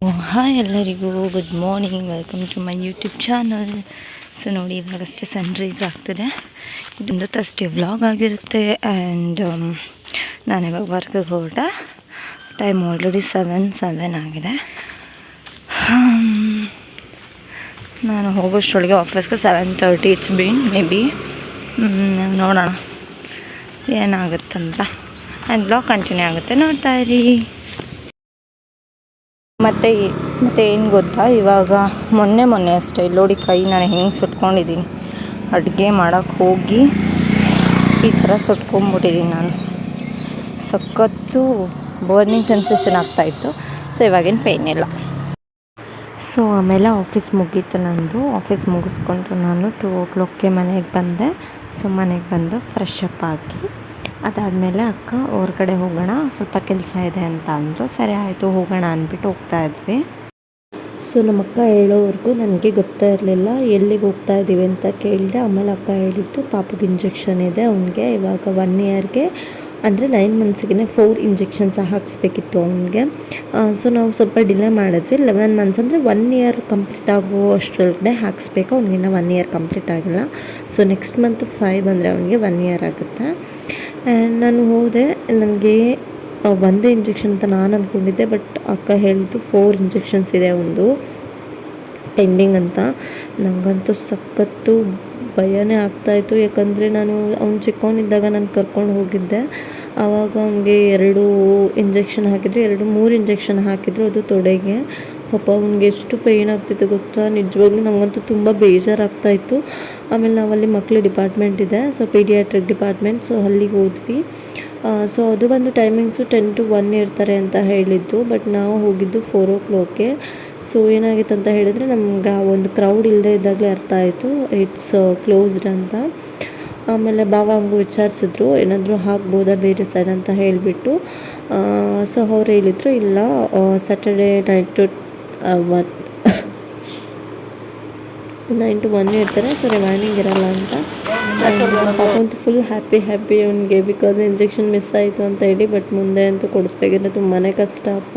Hi ಎಲ್ಲರಿಗೂ good morning, welcome to my YouTube channel. So ನೋಡಿ, ಇವಾಗಷ್ಟೇ ಸನ್ರೈಸ್ ಆಗ್ತಿದೆ. ಇದೊಂದು ಥರ್ಸ್ಡೇ ವ್ಲಾಗ್ ಆಗಿರುತ್ತೆ. ಆ್ಯಂಡ್ ನಾನು ಇವಾಗ ವರ್ಕ್ಗೆ ಹೊರಟೆ. ಟೈಮ್ ಆಲ್ರೆಡಿ 7 ಆಗಿದೆ. ನಾನು ಹೋಗೋಷ್ಟರೊಳಗೆ ಆಫೀಸ್ಗೆ 7:30 ಇಟ್ಸ್ ಬೀನ್ ಮೇ ಬಿ. ನೋಡೋಣ ಏನಾಗುತ್ತಂತ. ಆ್ಯಂಡ್ ಬ್ಲಾಗ್ ಕಂಟಿನ್ಯೂ ಆಗುತ್ತೆ, ನೋಡ್ತಾ ಇರಿ. ಮತ್ತು ಏನು ಗೊತ್ತಾ, ಇವಾಗ ಮೊನ್ನೆ ಅಷ್ಟೇ ನೋಡಿ ಕೈ ನಾನು ಹೆಂಗೆ ಸುಟ್ಕೊಂಡಿದ್ದೀನಿ. ಅಡುಗೆ ಮಾಡೋಕ್ಕೆ ಹೋಗಿ ಈ ಥರ ಸುಟ್ಕೊಂಡ್ಬಿಟ್ಟಿದ್ದೀನಿ ನಾನು. ಸಖತ್ತು ಬರ್ನಿಂಗ್ ಸೆನ್ಸೇಷನ್ ಆಗ್ತಾಯಿತ್ತು. ಸೊ ಇವಾಗೇನು ಪೇಯ್ನ್ ಇಲ್ಲ. ಸೊ ಆಮೇಲೆ ಆಫೀಸ್ ಮುಗೀತು ನಂದು. ಆಫೀಸ್ ಮುಗಿಸ್ಕೊಂಡು ನಾನು 2 ಮನೆಗೆ ಬಂದೆ. ಸೊ ಮನೆಗೆ ಬಂದು ಫ್ರೆಶ್ ಅಪ್ ಆಗಿ ಅದಾದಮೇಲೆ ಅಕ್ಕ ಹೊರಗಡೆ ಹೋಗೋಣ, ಸ್ವಲ್ಪ ಕೆಲಸ ಇದೆ ಅಂತ ಅಂದರು. ಸರಿ ಆಯಿತು ಹೋಗೋಣ ಅಂದ್ಬಿಟ್ಟು ಹೋಗ್ತಾ ಇದ್ವಿ. ಸೊ ನಮ್ಮ ಅಕ್ಕ ಹೇಳೋವರೆಗೂ ನನಗೆ ಗೊತ್ತಾ ಇರಲಿಲ್ಲ ಎಲ್ಲಿಗೆ ಹೋಗ್ತಾ ಇದ್ದೀವಿ ಅಂತ ಕೇಳಿದೆ. ಆಮೇಲೆ ಅಕ್ಕ ಹೇಳಿದ್ದು ಪಾಪುಗೆ ಇಂಜೆಕ್ಷನ್ ಇದೆ, ಅವನಿಗೆ ಇವಾಗ 1 ಇಯರ್ಗೆ ಅಂದರೆ 9 ಮಂತ್ಸ್ಗೆ 4 ಇಂಜೆಕ್ಷನ್ಸ್ ಹಾಕಿಸ್ಬೇಕಿತ್ತು ಅವನಿಗೆ. ಸೊ ನಾವು ಸ್ವಲ್ಪ ಡಿಲೇ ಮಾಡಿದ್ವಿ. 11 ಮಂತ್ಸ್ ಅಂದರೆ 1 ಇಯರ್ ಕಂಪ್ಲೀಟ್ ಆಗೋ ಅಷ್ಟರೊಳಗಡೆ ಹಾಕಿಸ್ಬೇಕು. ಅವ್ನಿಗಿನ್ನ 1 ಇಯರ್ ಕಂಪ್ಲೀಟ್ ಆಗಿಲ್ಲ. ಸೊ ನೆಕ್ಸ್ಟ್ ಮಂತ್ 5 ಬಂದರೆ ಅವನಿಗೆ 1 ಇಯರ್ ಆಗುತ್ತೆ. ನಾನು ಹೋದೆ. ನನಗೆ ಒಂದೇ ಇಂಜೆಕ್ಷನ್ ಅಂತ ನಾನು ಅಂದ್ಕೊಂಡಿದ್ದೆ, ಬಟ್ ಅಕ್ಕ ಹೇಳಿದ್ದು 4 ಇಂಜೆಕ್ಷನ್ಸ್ ಇದೆ ಒಂದು ಪೆಂಡಿಂಗ್ ಅಂತ. ನನಗಂತೂ ಸಖತ್ತು ಭಯನೇ ಆಗ್ತಾಯಿತ್ತು. ಯಾಕಂದರೆ ನಾನು ಅವ್ನು ಚಿಕ್ಕವನಿದ್ದಾಗ ನಾನು ಕರ್ಕೊಂಡು ಹೋಗಿದ್ದೆ. ಆವಾಗ ಅವನಿಗೆ 2 ಇಂಜೆಕ್ಷನ್ ಹಾಕಿದ್ರು, 3 ಇಂಜೆಕ್ಷನ್ ಹಾಕಿದ್ರು, ಅದು ತೊಡೆಗೆ. ಪಾಪ ಅವ್ನಿಗೆ ಎಷ್ಟು ಪೇಯ್ನ್ ಆಗ್ತಿತ್ತು ಗೊತ್ತಾ, ನಿಜವಾಗ್ಲೂ ನನಗಂತೂ ತುಂಬ ಬೇಜಾರಾಗ್ತಾಯಿತ್ತು. ಆಮೇಲೆ ನಾವಲ್ಲಿ ಮಕ್ಕಳ ಡಿಪಾರ್ಟ್ಮೆಂಟ್ ಇದೆ, ಸೊ ಪೀಡಿಯಾಟ್ರಿಕ್ ಡಿಪಾರ್ಟ್ಮೆಂಟ್. ಸೊ ಅಲ್ಲಿಗೆ ಹೋದ್ವಿ. ಸೊ ಅದು ಬಂದು ಟೈಮಿಂಗ್ಸು 10 to 1 ಇರ್ತಾರೆ ಅಂತ ಹೇಳಿದ್ದು, ಬಟ್ ನಾವು ಹೋಗಿದ್ದು 4 o'clockಗೆ. ಸೊ ಏನಾಗಿತ್ತು ಅಂತ ಹೇಳಿದರೆ, ನಮ್ಗೆ ಒಂದು ಕ್ರೌಡ್ ಇಲ್ಲದೆ ಇದ್ದಾಗಲೇ ಅರ್ಥ ಆಯಿತು ಇಟ್ಸ್ ಕ್ಲೋಸ್ಡ್ ಅಂತ. ಆಮೇಲೆ ಭಾವ ಹಂಗೂ ವಿಚಾರಿಸಿದ್ರು ಏನಾದರೂ ಹಾಕ್ಬೋದಾ ಬೇರೆ ಸೈಡ್ ಅಂತ ಹೇಳಿಬಿಟ್ಟು. ಸೊ ಅವ್ರು ಹೇಳಿದರು ಇಲ್ಲ, ಸ್ಯಾಟರ್ಡೇ 9 to 1 ಇರ್ತಾರೆ, ಸೊ ರಿಮೈನಿಂಗ್ ಇರಲ್ಲ ಅಂತ. ಪಾಪಂತೂ ಫುಲ್ ಹ್ಯಾಪಿ ಅವನಿಗೆ, ಬಿಕಾಸ್ ಇಂಜೆಕ್ಷನ್ ಮಿಸ್ ಆಯಿತು ಅಂತ ಹೇಳಿ. ಬಟ್ ಮುಂದೆ ಅಂತೂ ಕೊಡಿಸ್ಬೇಕಿದ್ರೆ ತುಂಬಾ ಕಷ್ಟ ಅಪ್ಪ.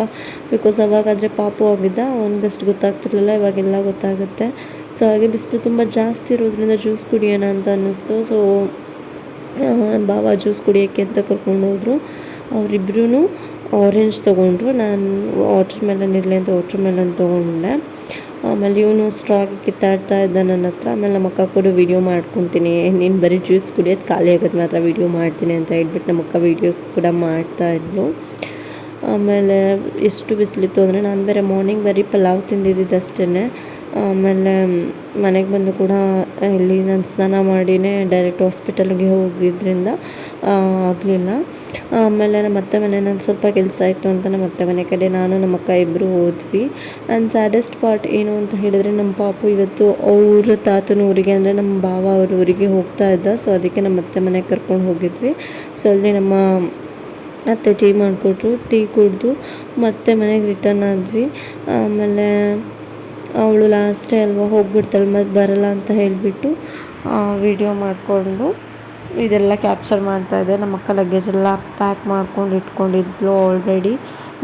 ಬಿಕಾಸ್ ಅವಾಗಾದರೆ ಪಾಪು ಆಗಿದ್ದ, ಅವ್ನಿಗಷ್ಟು ಗೊತ್ತಾಗ್ತಿರ್ಲಿಲ್ಲ, ಇವಾಗೆಲ್ಲ ಗೊತ್ತಾಗುತ್ತೆ. ಸೊ ಹಾಗೆ ಬಿಸಿಲು ತುಂಬ ಜಾಸ್ತಿ ಇರೋದ್ರಿಂದ ಜ್ಯೂಸ್ ಕುಡಿಯೋಣ ಅಂತ ಅನ್ನಿಸ್ತು. ಸೊ ಬಾವ ಜ್ಯೂಸ್ ಕುಡಿಯೋಕ್ಕೆ ಅಂತ ಕರ್ಕೊಂಡು ಹೋದರು. ಅವರಿಬ್ರೂ ಆರೆಂಜ್ ತೊಗೊಂಡ್ರು. ನಾನು ವಾಟರ್ ಮೆಲನ್ ಇರಲಿ ಅಂತ ವಾಟರ್ ಮೆಲನ್ ತೊಗೊಂಡೆ. ಆಮೇಲೆ ಇವನು ಸ್ಟ್ರಾಗಿ ಕಿತ್ತಾಡ್ತಾ ಇದ್ದ ನನ್ನ ಹತ್ರ. ಆಮೇಲೆ ನಮ್ಮ ಅಕ್ಕ ಕೂಡ ವೀಡಿಯೋ ಮಾಡ್ಕೊತೀನಿ, ನೀನು ಬರೀ ಜ್ಯೂಸ್ ಕುಡಿಯೋದು ಖಾಲಿ ಆಗೋದು ಮಾತ್ರ ವೀಡಿಯೋ ಮಾಡ್ತೀನಿ ಅಂತ ಹೇಳ್ಬಿಟ್ಟು ನಮ್ಮ ಅಕ್ಕ ವೀಡಿಯೋ ಕೂಡ ಮಾಡ್ತಾಯಿದ್ಲು. ಆಮೇಲೆ ಎಷ್ಟು ಬಿಸಿಲಿತ್ತು ಅಂದರೆ, ನಾನು ಬೇರೆ ಮಾರ್ನಿಂಗ್ ಬರೀ ಪಲಾವ್ ತಿಂದಿದ್ದಷ್ಟೇ. ಆಮೇಲೆ ಮನೆಗೆ ಬಂದು ಕೂಡ ಇಲ್ಲಿ ನಾನು ಸ್ನಾನ ಮಾಡಿನೇ ಡೈರೆಕ್ಟ್ ಹಾಸ್ಪಿಟಲ್ಗೆ ಹೋಗಿದ್ದರಿಂದ ಆಗಲಿಲ್ಲ. ಆಮೇಲೆ ನಮ್ಮ ಅತ್ತೆ ಮನೆಯಲ್ಲಿ ಸ್ವಲ್ಪ ಕೆಲಸ ಇತ್ತು ಅಂತ ನಮ್ಮ ಅತ್ತೆ ಮನೆ ಕಡೆ ನಾನು ನಮ್ಮ ಅಕ್ಕ ಇಬ್ಬರು ಹೋದ್ವಿ. ಆ್ಯಂಡ್ ಸ್ಯಾಡೆಸ್ಟ್ ಪಾರ್ಟ್ ಏನು ಅಂತ ಹೇಳಿದರೆ, ನಮ್ಮ ಪಾಪು ಇವತ್ತು ಅವ್ರ ತಾತನ ಊರಿಗೆ ಅಂದರೆ ನಮ್ಮ ಭಾವ ಅವ್ರ ಊರಿಗೆ ಹೋಗ್ತಾ ಇದ್ದ. ಸೊ ಅದಕ್ಕೆ ನಮ್ಮ ಅತ್ತೆ ಮನೆಗೆ ಕರ್ಕೊಂಡು ಹೋಗಿದ್ವಿ. ಸೊ ಅಲ್ಲಿ ನಮ್ಮ ಅತ್ತೆ ಟೀ ಮಾಡಿಕೊಟ್ರು, ಟೀ ಕುಡಿದು ಮತ್ತೆ ಮನೆಗೆ ರಿಟರ್ನ್ ಆದ್ವಿ. ಆಮೇಲೆ ಅವಳು ಲಾಸ್ಟೇ ಅಲ್ವಾ ಹೋಗ್ಬಿಡ್ತಾಳೆ, ಮತ್ತೆ ಬರಲ್ಲ ಅಂತ ಹೇಳಿಬಿಟ್ಟು ವಿಡಿಯೋ ಮಾಡಿಕೊಂಡು ಇದೆಲ್ಲ ಕ್ಯಾಪ್ಚರ್ ಮಾಡ್ತಾಯಿದ್ದೆ. ನಮ್ಮ ಅಕ್ಕ ಲಗೇಜೆಲ್ಲ ಪ್ಯಾಕ್ ಮಾಡ್ಕೊಂಡು ಇಟ್ಕೊಂಡಿದ್ಲು ಆಲ್ರೆಡಿ.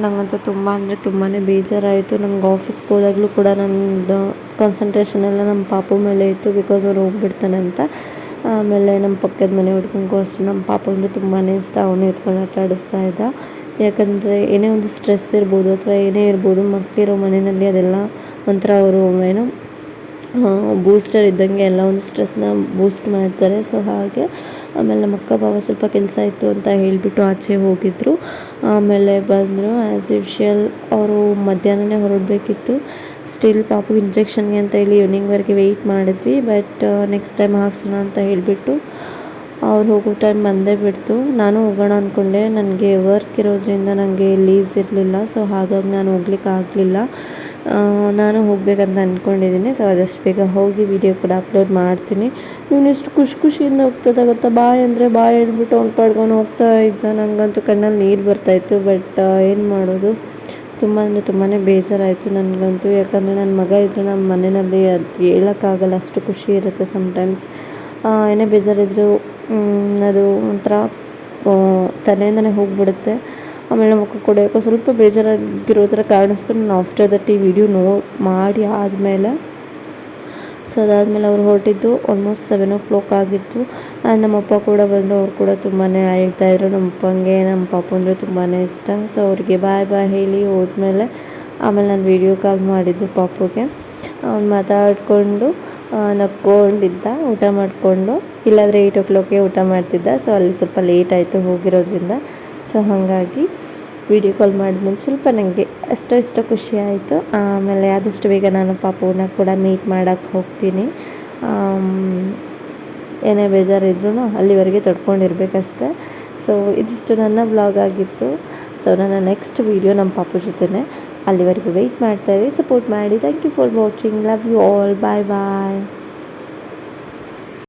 ನನಗಂತೂ ತುಂಬ ಅಂದರೆ ತುಂಬಾ ಬೇಜಾರಾಯಿತು. ನಂಗೆ ಆಫೀಸ್ಗೆ ಹೋದಾಗಲೂ ಕೂಡ ನನ್ನದು ಕಾನ್ಸಂಟ್ರೇಷನ್ ಎಲ್ಲ ನಮ್ಮ ಪಾಪು ಮೇಲೆ ಇತ್ತು, ಬಿಕಾಸ್ ಅವ್ನು ಹೋಗ್ಬಿಡ್ತಾನೆ ಅಂತ. ಆಮೇಲೆ ನಮ್ಮ ಪಕ್ಕದ ಮನೆ ಹುಡ್ಗಂಗೂ ಅಷ್ಟೇ ನಮ್ಮ ಪಾಪ ಅಂದರೆ ತುಂಬಾ ಇಷ್ಟ. ಅವನು ಎತ್ಕೊಂಡು ಆಟ ಆಡಿಸ್ತಾ ಇದ್ದ. ಯಾಕಂದರೆ ಏನೇ ಒಂದು ಸ್ಟ್ರೆಸ್ ಇರ್ಬೋದು ಅಥವಾ ಏನೇ ಇರ್ಬೋದು, ಮಕ್ಕಳಿರೋ ಮನೆಯಲ್ಲಿ ಅದೆಲ್ಲ ಒಂಥರ ಅವರು ಏನೋ ಬೂಸ್ಟರ್ ಇದ್ದಂಗೆ ಎಲ್ಲ ಒಂದು ಸ್ಟ್ರೆಸ್ನ ಬೂಸ್ಟ್ ಮಾಡ್ತಾರೆ. ಸೊ ಹಾಗೆ ಆಮೇಲೆ ನಮ್ಮ ಅಕ್ಕ ಬಾವ ಸ್ವಲ್ಪ ಕೆಲಸ ಇತ್ತು ಅಂತ ಹೇಳಿಬಿಟ್ಟು ಆಚೆ ಹೋಗಿದ್ದರು. ಆಮೇಲೆ ಬಂದರು. ಆ್ಯಸ್ ಯೂಶ್ವಲ್ ಅವರು ಮಧ್ಯಾಹ್ನನೇ ಹೊರಡಬೇಕಿತ್ತು. ಸ್ಟಿಲ್ ಪಾಪು ಇಂಜೆಕ್ಷನ್ಗೆ ಅಂತ ಹೇಳಿ ಈವ್ನಿಂಗ್ವರೆಗೆ ವೆಯ್ಟ್ ಮಾಡಿದ್ವಿ. ಬಟ್ ನೆಕ್ಸ್ಟ್ ಟೈಮ್ ಹಾಕ್ಸೋಣ ಅಂತ ಹೇಳಿಬಿಟ್ಟು ಅವ್ರು ಹೋಗೋ ಟೈಮ್ ಬಂದೇ ಬಿಡ್ತು. ನಾನು ಹೋಗೋಣ ಅಂದ್ಕೊಂಡೆ, ನನಗೆ ವರ್ಕ್ ಇರೋದ್ರಿಂದ ನನಗೆ ಲೀವ್ಸ್ ಇರಲಿಲ್ಲ. ಸೊ ಹಾಗಾಗಿ ನಾನು ಹೋಗ್ಲಿಕ್ಕೆ ಆಗಲಿಲ್ಲ. ನಾನು ಹೋಗಬೇಕಂತ ಅಂದ್ಕೊಂಡಿದ್ದೀನಿ. ಸೊ ಆದಷ್ಟು ಬೇಗ ಹೋಗಿ ವಿಡಿಯೋ ಕೂಡ ಅಪ್ಲೋಡ್ ಮಾಡ್ತೀನಿ. ಇವನು ಎಷ್ಟು ಖುಷಿಯಿಂದ ಹೋಗ್ತದೆ ಗೊತ್ತಾ, ಬಾಯ್ ಅಂದರೆ ಬಾಯ್ ಹೇಳ್ಬಿಟ್ಟು ಅವ್ನು ಪಡ್ಕೊಂಡು ಹೋಗ್ತಾ ಇದ್ದ. ನನಗಂತೂ ಕಣ್ಣಲ್ಲಿ ನೀರು ಬರ್ತಾಯಿತ್ತು. ಬಟ್ ಏನು ಮಾಡೋದು, ತುಂಬ ಅಂದರೆ ತುಂಬಾ ಬೇಜಾರಾಯಿತು ನನಗಂತೂ. ಯಾಕಂದರೆ ನನ್ನ ಮಗ ಇದ್ದರೆ ನಮ್ಮ ಮನೆಯಲ್ಲಿ ಅದು ಹೇಳೋಕ್ಕಾಗಲ್ಲ, ಅಷ್ಟು ಖುಷಿ ಇರುತ್ತೆ ಸಮ್ಟೈಮ್ಸ್. ಏನೇ ಬೇಜಾರಿದ್ರು ಅದು ಒಂಥರ ತಲೆಯಿಂದನೇ ಹೋಗಿಬಿಡುತ್ತೆ. ಆಮೇಲೆ ಮುಖ ಕೂಡ ಯಾಕೋ ಸ್ವಲ್ಪ ಬೇಜಾರಾಗಿರೋ ಥರ ಕಾಣಿಸ್ತು. ನಾನು ಆಫ್ಟರ್ ದಟ್ ಈ ವಿಡಿಯೋ ಮಾಡಿ ಆದಮೇಲೆ ಸೊ ಅದಾದಮೇಲೆ ಅವ್ರು ಹೊರಟಿದ್ದು ಆಲ್ಮೋಸ್ಟ್ 7 o'clock ಆಗಿತ್ತು. ಆ್ಯಂಡ್ ನಮ್ಮಪ್ಪ ಕೂಡ ಬಂದರು. ಅವ್ರು ಕೂಡ ತುಂಬಾ ಹೇಳ್ತಾಯಿದ್ರು. ನಮ್ಮಪ್ಪಂಗೆ ನಮ್ಮ ಪಾಪು ಅಂದರೆ ತುಂಬಾ ಇಷ್ಟ. ಸೊ ಅವ್ರಿಗೆ ಬಾಯ್ ಬಾಯ್ ಹೇಳಿ ಹೋದ್ಮೇಲೆ ಆಮೇಲೆ ನಾನು ವೀಡಿಯೋ ಕಾಲ್ ಮಾಡಿದ್ದೆ ಪಾಪುಗೆ. ಅವ್ನು ಮಾತಾಡಿಕೊಂಡು ನಕ್ಕೊಂಡಿದ್ದ ಊಟ ಮಾಡಿಕೊಂಡು. ಇಲ್ಲಾಂದರೆ 8 o'clockಗೆ ಊಟ ಮಾಡ್ತಿದ್ದ. ಸೊ ಅಲ್ಲಿ ಸ್ವಲ್ಪ ಲೇಟ್ ಆಯಿತು ಹೋಗಿರೋದ್ರಿಂದ. ಸೊ ಹಾಗಾಗಿ ವೀಡಿಯೋ ಕಾಲ್ ಮಾಡಿದ್ಮೇಲೆ ಸ್ವಲ್ಪ ನನಗೆ ಇಷ್ಟ ಖುಷಿ ಆಯಿತು. ಆಮೇಲೆ ಆದಷ್ಟು ಬೇಗ ನಾನು ಪಾಪುನ ಕೂಡ ಮೀಟ್ ಮಾಡೋಕ್ಕೆ ಹೋಗ್ತೀನಿ. ಏನೇ ಬೇಜಾರಿದ್ರೂ ಅಲ್ಲಿವರೆಗೆ ತಡ್ಕೊಂಡಿರ್ಬೇಕಷ್ಟೆ. ಸೊ ಇದಿಷ್ಟು ನನ್ನ ವ್ಲಾಗ್ ಆಗಿತ್ತು. ಸೊ ನನ್ನ ನೆಕ್ಸ್ಟ್ ವೀಡಿಯೋ ನಮ್ಮ ಪಾಪು ಜೊತೆನೇ. ಅಲ್ಲಿವರೆಗೂ ವೆಯ್ಟ್ ಮಾಡ್ತಾಯಿರಿ, ಸಪೋರ್ಟ್ ಮಾಡಿ. Thank you for watching. Love you all. Bye bye.